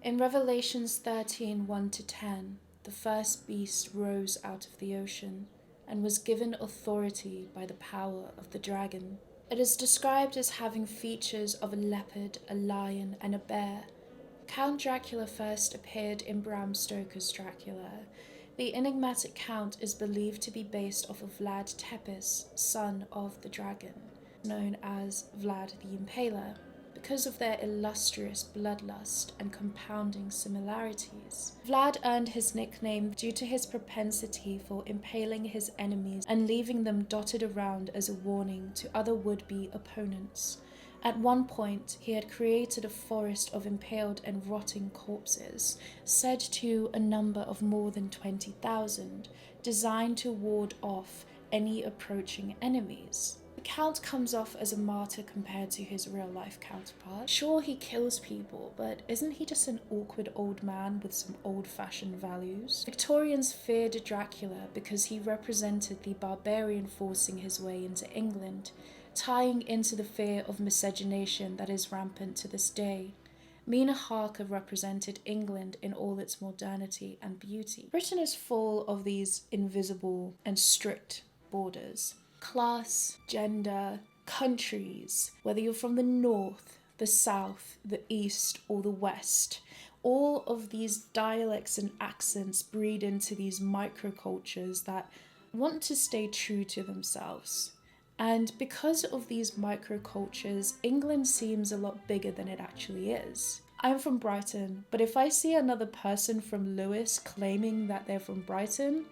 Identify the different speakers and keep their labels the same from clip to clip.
Speaker 1: In Revelations 13, 1-10, the first beast rose out of the ocean and was given authority by the power of the dragon. It is described as having features of a leopard, a lion, and a bear. Count Dracula first appeared in Bram Stoker's Dracula. The enigmatic Count is believed to be based off of Vlad Tepes, son of the dragon, known as Vlad the Impaler, because of their illustrious bloodlust and compounding similarities. Vlad earned his nickname due to his propensity for impaling his enemies and leaving them dotted around as a warning to other would-be opponents. At one point, he had created a forest of impaled and rotting corpses, said to a number of more than 20,000, designed to ward off any approaching enemies. The Count comes off as a martyr compared to his real-life counterpart. Sure, he kills people, but isn't he just an awkward old man with some old-fashioned values? Victorians feared Dracula because he represented the barbarian forcing his way into England, tying into the fear of miscegenation that is rampant to this day. Mina Harker represented England in all its modernity and beauty. Britain is full of these invisible and strict borders. Class, gender, countries, whether you're from the north, the south, the east, or the west, all of these dialects and accents breed into these microcultures that want to stay true to themselves. And because of these microcultures, England seems a lot bigger than it actually is. I'm from Brighton, but if I see another person from Lewis claiming that they're from Brighton,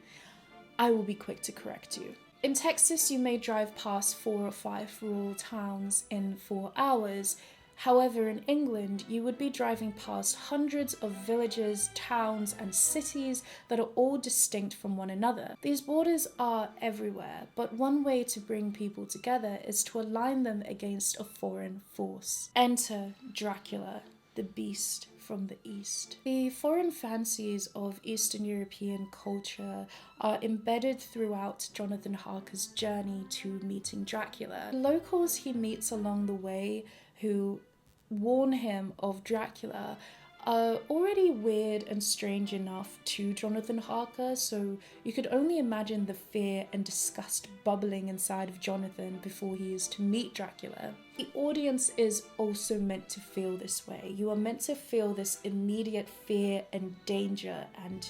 Speaker 1: I will be quick to correct you. In Texas, you may drive past 4 or 5 rural towns in 4 hours. However, in England, you would be driving past hundreds of villages, towns, and cities that are all distinct from one another. These borders are everywhere, but one way to bring people together is to align them against a foreign force. Enter Dracula, the beast from the East. The foreign fancies of Eastern European culture are embedded throughout Jonathan Harker's journey to meeting Dracula. The locals he meets along the way who warn him of Dracula are already weird and strange enough to Jonathan Harker, so you could only imagine the fear and disgust bubbling inside of Jonathan before he is to meet Dracula. The audience is also meant to feel this way. You are meant to feel this immediate fear and danger and,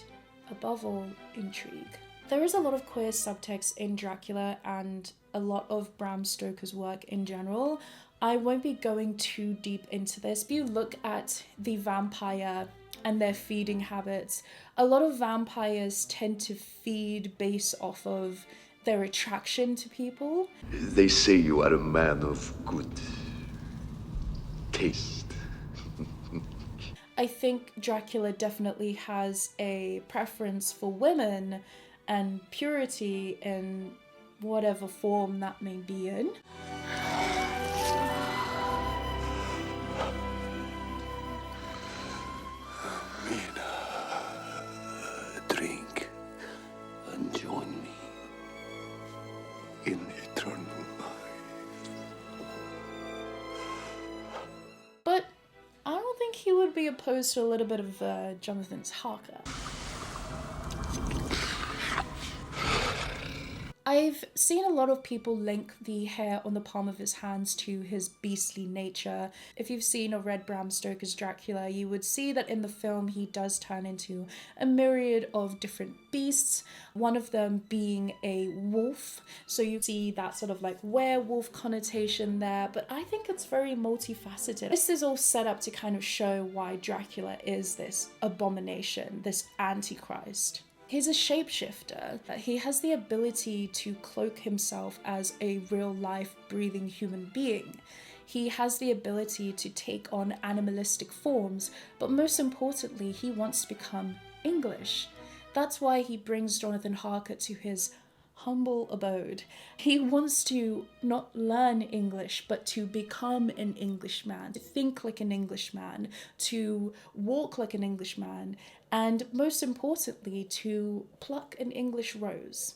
Speaker 1: above all, intrigue. There is a lot of queer subtext in Dracula and a lot of Bram Stoker's work in general. I won't be going too deep into this, but you look at the vampire and their feeding habits. A lot of vampires tend to feed based off of their attraction to people.
Speaker 2: They say you are a man of good taste.
Speaker 1: I think Dracula definitely has a preference for women and purity in whatever form that may be in.
Speaker 2: Drink and join me in eternal life.
Speaker 1: But I don't think he would be opposed to a little bit of Jonathan Harker. I've seen a lot of people link the hair on the palm of his hands to his beastly nature. If you've seen or read Bram Stoker's Dracula, you would see that in the film he does turn into a myriad of different beasts, one of them being a wolf. So you see that sort of like werewolf connotation there, but I think it's very multifaceted. This is all set up to kind of show why Dracula is this abomination, this antichrist. He's a shapeshifter. He has the ability to cloak himself as a real-life, breathing human being. He has the ability to take on animalistic forms, but most importantly, he wants to become English. That's why he brings Jonathan Harker to his humble abode. He wants to not learn English, but to become an Englishman, to think like an Englishman, to walk like an Englishman, and most importantly, to pluck an English rose.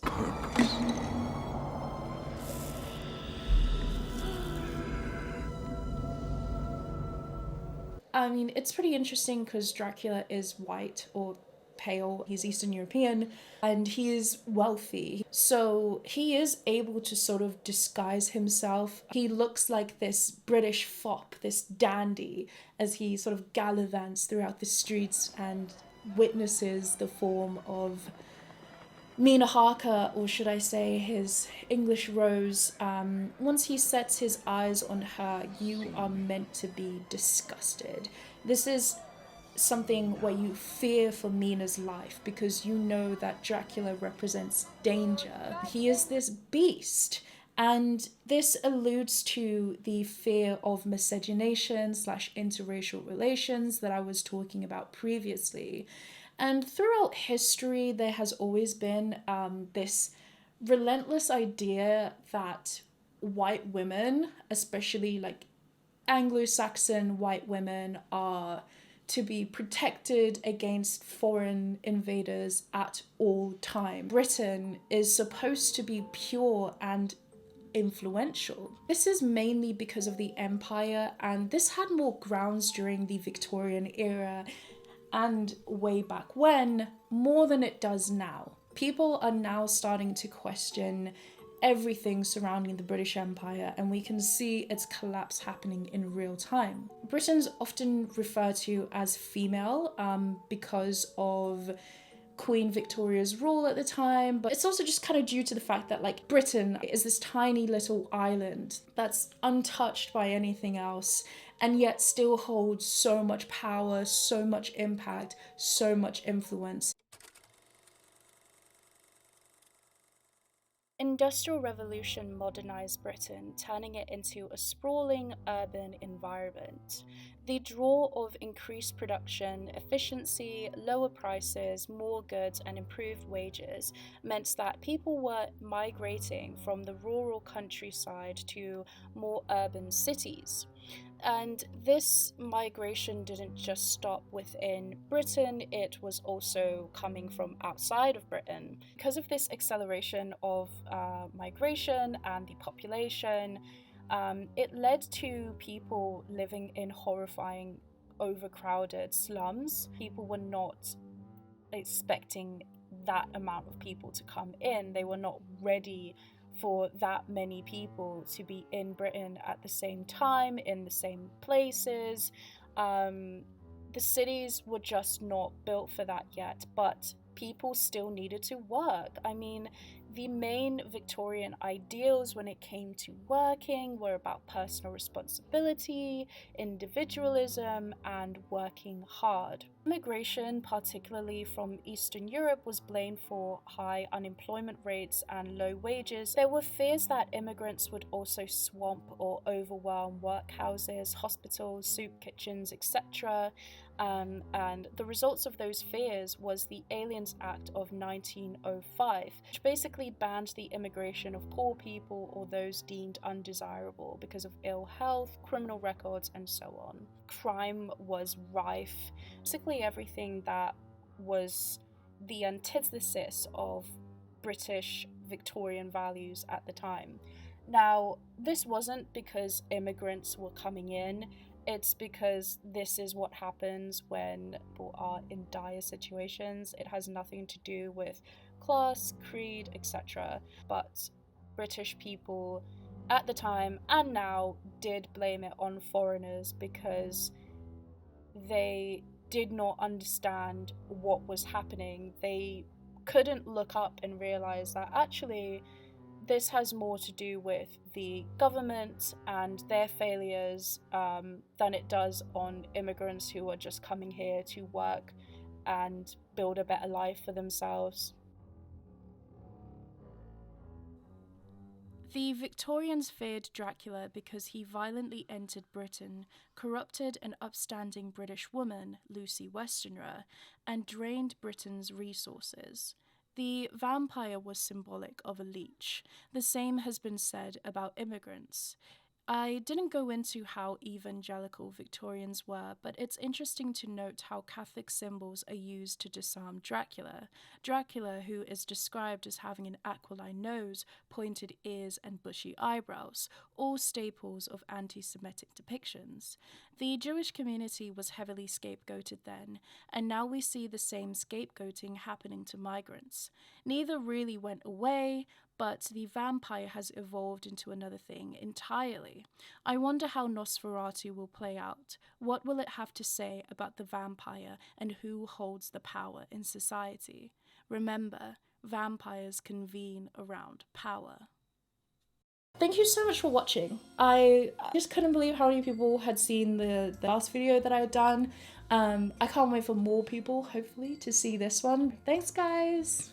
Speaker 1: I mean, it's pretty interesting because Dracula is white or pale. He's Eastern European and he is wealthy. So he is able to sort of disguise himself. He looks like this British fop, this dandy, as he sort of gallivants throughout the streets and witnesses the form of Mina Harker, or should I say his English Rose. Once he sets his eyes on her, you are meant to be disgusted. This is something where you fear for Mina's life because you know that Dracula represents danger. He is this beast. And this alludes to the fear of miscegenation slash interracial relations that I was talking about previously. And throughout history, there has always been this relentless idea that white women, especially like Anglo-Saxon white women, are to be protected against foreign invaders at all time. Britain is supposed to be pure and influential. This is mainly because of the empire, and this had more grounds during the Victorian era and way back when more than it does now. People are now starting to question everything surrounding the British Empire, and we can see its collapse happening in real time. Britain's often referred to as female because of Queen Victoria's rule at the time, but it's also just kind of due to the fact that like Britain is this tiny little island that's untouched by anything else and yet still holds so much power, so much impact, so much influence. Industrial Revolution modernized Britain, turning it into a sprawling urban environment. The draw of increased production, efficiency, lower prices, more goods, and improved wages meant that people were migrating from the rural countryside to more urban cities. And this migration didn't just stop within Britain, it was also coming from outside of Britain. Because of this acceleration of migration and the population, it led to people living in horrifying, overcrowded slums. People were not expecting that amount of people to come in, they were not ready for that many people to be in Britain at the same time, in the same places. The cities were just not built for that yet, but people still needed to work. I mean, the main Victorian ideals when it came to working were about personal responsibility, individualism, and working hard. Immigration, particularly from Eastern Europe, was blamed for high unemployment rates and low wages. There were fears that immigrants would also swamp or overwhelm workhouses, hospitals, soup kitchens, etc. And the results of those fears was the Aliens Act of 1905, which basically banned the immigration of poor people or those deemed undesirable because of ill health, criminal records, and so on. Crime was rife. Basically, everything that was the antithesis of British Victorian values at the time. Now, this wasn't because immigrants were coming in, it's because this is what happens when people are in dire situations. It has nothing to do with class, creed, etc. But British people at the time and now did blame it on foreigners because they did not understand what was happening. They couldn't look up and realize that actually this has more to do with the government and their failures than it does on immigrants who are just coming here to work and build a better life for themselves. The Victorians feared Dracula because he violently entered Britain, corrupted an upstanding British woman, Lucy Westenra, and drained Britain's resources. The vampire was symbolic of a leech. The same has been said about immigrants. I didn't go into how evangelical Victorians were, but it's interesting to note how Catholic symbols are used to disarm Dracula. Dracula, who is described as having an aquiline nose, pointed ears, and bushy eyebrows, all staples of anti-Semitic depictions. The Jewish community was heavily scapegoated then, and now we see the same scapegoating happening to migrants. Neither really went away, but the vampire has evolved into another thing entirely. I wonder how Nosferatu will play out. What will it have to say about the vampire and who holds the power in society? Remember, vampires convene around power. Thank you so much for watching. I just couldn't believe how many people had seen the last video that I had done. I can't wait for more people, hopefully, to see this one. Thanks, guys!